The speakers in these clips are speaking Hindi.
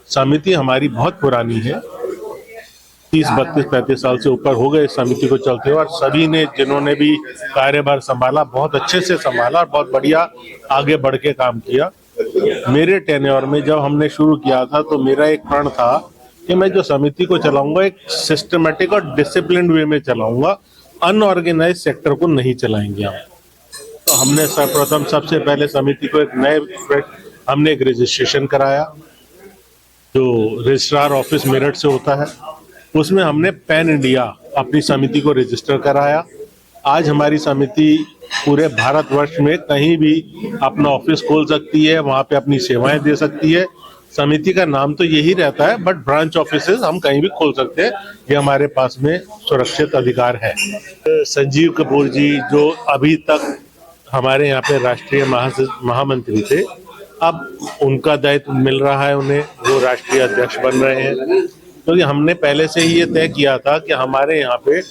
समिति हमारी बहुत पुरानी है, 30-32-35 साल से ऊपर हो गए इस समिति को चलते हुए, और सभी ने जिन्होंने भी कार्यभार संभाला बहुत अच्छे से संभाला और बहुत बढ़िया आगे बढ़ के काम किया। मेरे टेन्योर में जब हमने शुरू किया था तो मेरा एक प्रण था कि मैं जो समिति को चलाऊंगा एक सिस्टमेटिक और डिसिप्लिन वे में चलाऊंगा, अनऑर्गेनाइज सेक्टर को नहीं चलाएंगे हम। तो हमने सर्वप्रथम सबसे पहले समिति को हमने एक रजिस्ट्रेशन कराया जो रजिस्ट्रार ऑफिस मेरठ से होता है, उसमें हमने पैन इंडिया अपनी समिति को रजिस्टर कराया। आज हमारी समिति पूरे भारतवर्ष में कहीं भी अपना ऑफिस खोल सकती है, वहां पे अपनी सेवाएं दे सकती है। समिति का नाम तो यही रहता है, बट ब्रांच ऑफिसेज हम कहीं भी खोल सकते हैं, ये हमारे पास में सुरक्षित अधिकार है। संजीव कपूर जी जो अभी तक हमारे यहाँ पे राष्ट्रीय महामंत्री थे, अब उनका दायित्व मिल रहा है उन्हें, वो राष्ट्रीय अध्यक्ष बन रहे हैं। क्योंकि हमने पहले से ही ये तय किया था कि हमारे यहाँ पे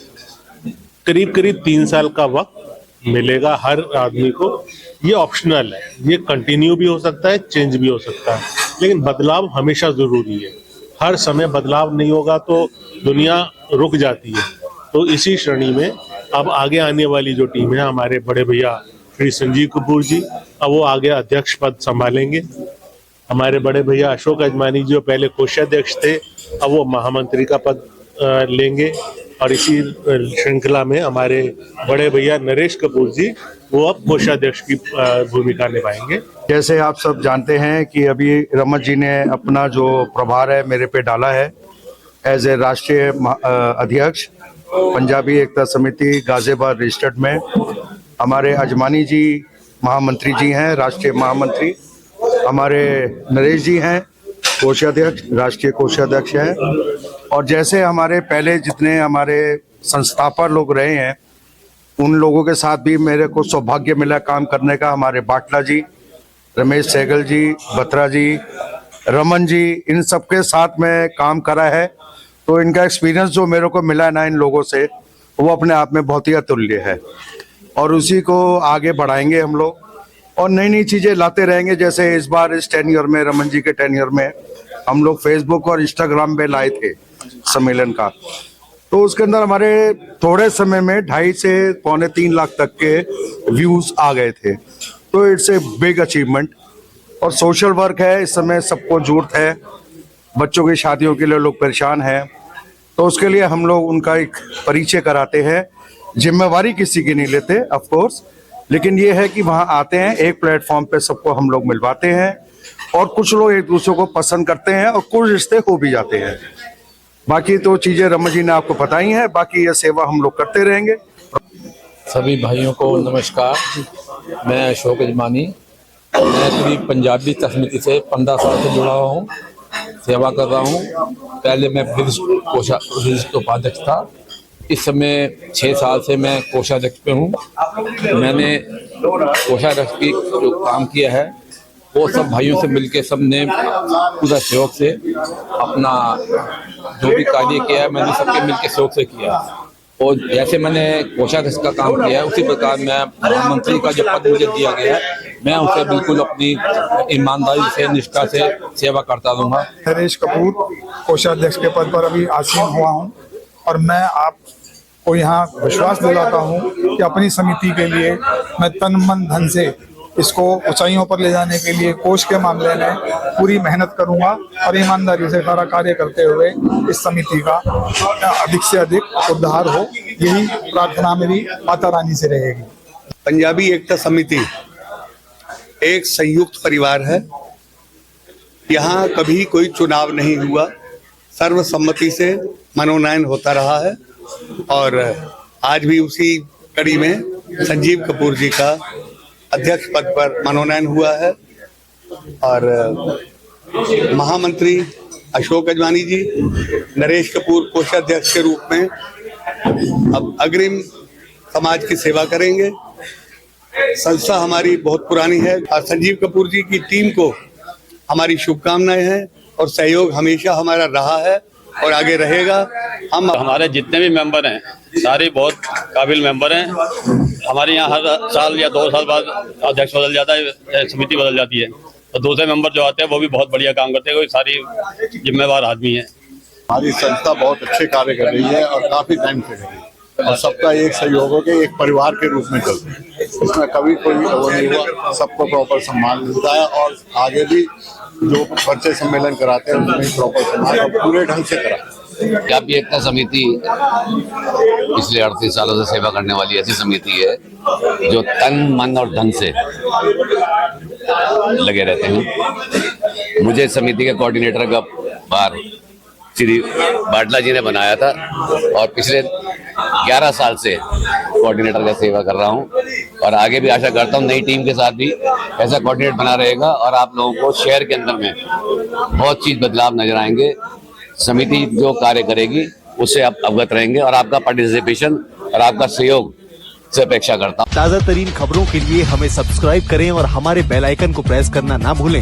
करीब 3 साल का वक्त मिलेगा हर आदमी को। ये ऑप्शनल है, ये कंटिन्यू भी हो सकता है, चेंज भी हो सकता है, लेकिन बदलाव हमेशा जरूरी है। हर समय बदलाव नहीं होगा तो दुनिया रुक जाती है। तो इसी श्रेणी में अब आगे आने वाली जो टीम है, हमारे बड़े भैया श्री संजीव कपूर जी, अब वो आगे अध्यक्ष पद संभालेंगे। हमारे बड़े भैया अशोक अजमानी जी जो पहले कोषाध्यक्ष थे, अब वो महामंत्री का पद लेंगे। और इसी श्रृंखला में हमारे बड़े भैया नरेश कपूर जी वो अब कोषाध्यक्ष की भूमिका निभाएंगे। जैसे आप सब जानते हैं कि अभी रमन जी ने अपना जो प्रभार है मेरे पे डाला है एज ए राष्ट्रीय अध्यक्ष पंजाबी एकता समिति गाजियाबाद रजिस्टर्ड में। हमारे अजमानी जी महामंत्री जी हैं, राष्ट्रीय महामंत्री। हमारे नरेश जी हैं कोषाध्यक्ष, राष्ट्रीय कोषाध्यक्ष हैं। और जैसे हमारे पहले जितने हमारे संस्थापक लोग रहे हैं, उन लोगों के साथ भी मेरे को सौभाग्य मिला काम करने का। हमारे बाटला जी, रमेश सहगल जी, बत्रा जी, रमन जी, इन सबके साथ में काम करा है। तो इनका एक्सपीरियंस जो मेरे को मिला ना इन लोगों से, वो अपने आप में बहुत ही अतुल्य है और उसी को आगे बढ़ाएंगे हम लोग और नई नई चीज़ें लाते रहेंगे। जैसे इस बार इस टेन्योर में, रमन जी के टेन्योर में हम लोग फेसबुक और इंस्टाग्राम पे लाए थे सम्मेलन का, तो उसके अंदर हमारे थोड़े समय में 2.5 से 2.25 लाख तक के व्यूज आ गए थे। तो इट्स ए बिग अचीवमेंट। और सोशल वर्क है, इस समय सबको जरूरत है, बच्चों की शादियों के लिए लोग परेशान हैं, तो उसके लिए हम लोग उनका एक परिचय कराते हैं। जिम्मेवारी किसी की नहीं लेते ऑफ कोर्स, लेकिन ये है कि वहाँ आते हैं, एक प्लेटफॉर्म पे सबको हम लोग मिलवाते हैं और कुछ लोग एक दूसरे को पसंद करते हैं और कुछ रिश्ते हो भी जाते हैं। बाकी तो चीज़ें रमन जी ने आपको बताई हैं, बाकी ये सेवा हम लोग करते रहेंगे। सभी भाइयों को नमस्कार। मैं अशोक अजमानी, मैं पूरी पंजाबी समिति से 15 साल से जुड़ा हुआ हूँ, सेवा कर रहा हूँ। पहले मैं प्रदेश उपाध्यक्ष था, इस समय 6 साल से मैं कोषाध्यक्ष पे हूँ। मैंने कोषाध्यक्ष की जो काम किया है वो सब भाइयों से मिलके सबने पूरा सहयोग से अपना जो भी कार्य किया है मैंने सबके मिलके सहयोग से किया। और जैसे मैंने कोषाध्यक्ष का काम किया है उसी प्रकार मैं महामंत्री का जो पद मुझे दिया गया है मैं उसे बिल्कुल अपनी ईमानदारी से, निष्ठा से सेवा करता रहूँगा। नरेश कपूर कोषाध्यक्ष के पद पर अभी आसीन हुआ हूँ और मैं आपको यहाँ विश्वास दिलाता हूँ कि अपनी समिति के लिए मैं तन मन धन से इसको ऊंचाइयों पर ले जाने के लिए कोष के मामले में पूरी मेहनत करूंगा और ईमानदारी से सारा कार्य करते हुए इस समिति का अधिक से अधिक उद्धार हो, यही प्रार्थना मेरी माता रानी से रहेगी। पंजाबी एकता समिति एक संयुक्त परिवार है। यहाँ कभी कोई चुनाव नहीं हुआ, सर्वसम्मति से मनोनयन होता रहा है और आज भी उसी कड़ी में संजीव कपूर जी का अध्यक्ष पद पर मनोनयन हुआ है और महामंत्री अशोक अजमानी जी, नरेश कपूर कोषाध्यक्ष के रूप में अब अग्रिम समाज की सेवा करेंगे। संस्था हमारी बहुत पुरानी है और संजीव कपूर जी की टीम को हमारी शुभकामनाएं हैं और सहयोग हमेशा हमारा रहा है और आगे रहेगा। हमारे जितने भी मेंबर हैं सारे बहुत काबिल मेंबर हैं। हमारे यहाँ हर साल या 2 साल बाद अध्यक्ष बदल जाता है, समिति बदल जाती है, और दूसरे मेंबर जो आते हैं वो भी बहुत बढ़िया काम करते हैं, कोई सारी जिम्मेवार आदमी है। हमारी संस्था बहुत अच्छे कार्य कर रही है और काफी टाइम से कर रही है और सबका एक सहयोग हो के एक परिवार के रूप में चलते हैं। इसमें कभी कोई वो नहीं हुआ, सबको प्रॉपर सम्मान मिलता है और आगे भी जो परिचय सम्मेलन कराते हैं उसमें प्रॉपर सम्मान और पूरे ढंग से कराते हैं। पंजाबी एकता समिति पिछले 38 सालों से सेवा करने वाली ऐसी समिति है जो तन मन और धन से लगे रहते हैं। मुझे इस समिति के कोऑर्डिनेटर का बार श्री बाटला जी ने बनाया था और पिछले 11 साल से कोऑर्डिनेटर का सेवा कर रहा हूं और आगे भी आशा करता हूं नई टीम के साथ भी ऐसा कोऑर्डिनेट बना रहेगा और आप लोगों को शहर के अंदर में बहुत चीज बदलाव नजर आएंगे। समिति जो कार्य करेगी उससे आप अवगत रहेंगे और आपका पार्टिसिपेशन और आपका सहयोग से अपेक्षा करता हूं। ताजा तरीन खबरों के लिए हमें सब्सक्राइब करें और हमारे बेल आइकन को प्रेस करना ना भूलें।